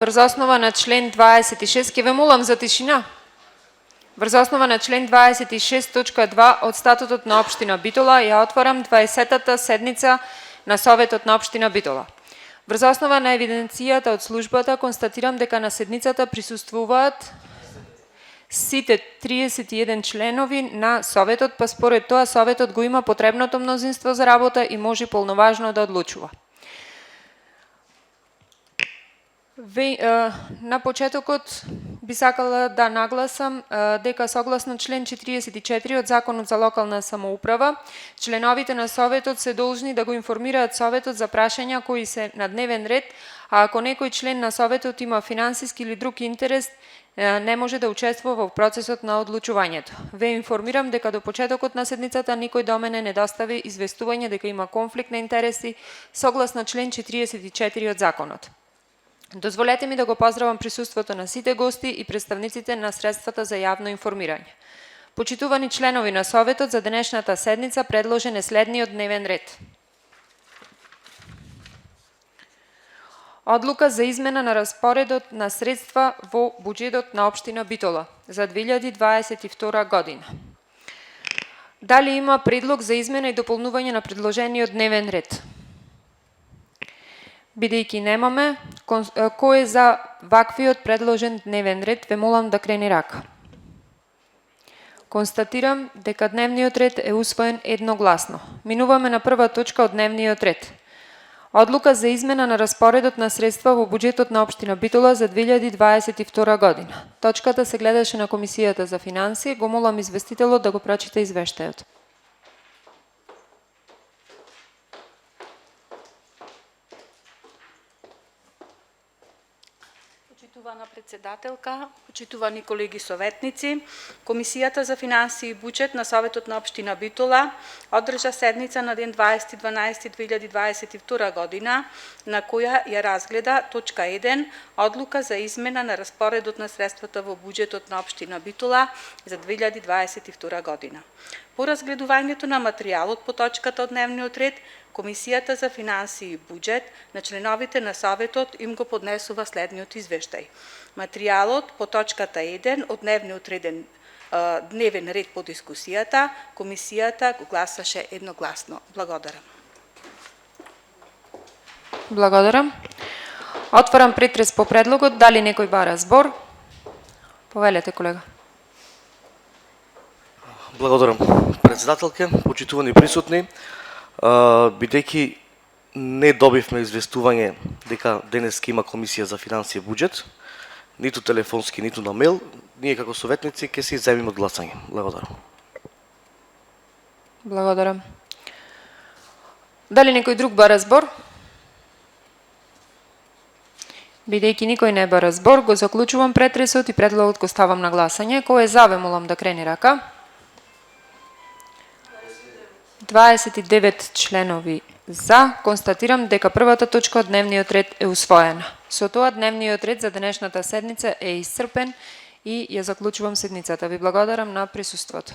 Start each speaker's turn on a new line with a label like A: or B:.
A: Врз основа на член 26, ќе ве молам за тишина. Врз основа на член 26.2 од статутот на општина Битола ја отварам 20-та седница на Советот на општина Битола. Врз основа на евиденцијата од службата констатирам дека на седницата присуствуваат сите 31 членови на Советот, па според тоа Советот го има потребното мнозинство за работа и може полноважно да одлучува. На почетокот би сакала да нагласам дека согласно член 44 од Законот за локална самоуправа, членовите на Советот се должни да го информираат Советот за прашања кои се на дневен ред, а ако некој член на Советот има финансиски или друг интерес, не може да учествува во процесот на одлучувањето. Ве информирам дека до почетокот на седницата никој до мене не достави известување дека има конфликт на интереси согласно член 44 од Законот. Дозволете ми да го поздравам присуството на сите гости и представниците на средствата за јавно информирање. Почитувани членови на Советот, за денешната седница предложен е следниот дневен ред. Одлука за измена на распоредот на средства во буџетот на општина Битола за 2022 година. Дали има предлог за измена и дополнување на предложениот дневен ред? Бидејќи немаме, кој е за ваквиот предложен дневен ред, ве молам да крени рака. Констатирам дека дневниот ред е усвоен едногласно. Минуваме на прва точка од дневниот ред. Одлука за измена на распоредот на средства во буџетот на општина Битола за 2022 година. Точката се гледаше на Комисијата за финансии. Го молам известителот да го прочита извештајот.
B: Почитувана председателка, почитувани колеги советници, Комисијата за финансии и буџет на Советот на општина Битола одржа седница на ден 20.12.2022 година, на која ја разгледа точка 1, одлука за измена на распоредот на средствата во буџетот на општина Битола за 2022 година. По разгледувањето на материјалот по точката од дневниот ред, Комисијата за финансии и буџет на членовите на Советот им го поднесува следниот извештај. Материјалот по точката 1 од дневен ред по дискусијата, Комисијата го гласаше едногласно. Благодарам.
A: Благодарам. Отварам претрес по предлогот. Дали некој бара збор? Повелете, колега.
C: Благодарам, председателке, почитувани присутни. Бидејќи не добивме известување дека денеска има Комисија за финансија и буџет, ниту телефонски, ниту на мејл, ние како советници ќе се изземиме од гласање. Благодарам.
A: Благодарам. Дали некој друг бара збор? Бидејќи никој не бара збор, го заклучувам претресот и предлогот го ставам на гласање. Кој е за, ве молам да крени рака. 29 членови за. Констатирам дека првата точка од дневниот ред е усвоена. Со тоа дневниот ред за денешната седница е исцрпен и ја заклучувам седницата. Ви благодарам на присуството.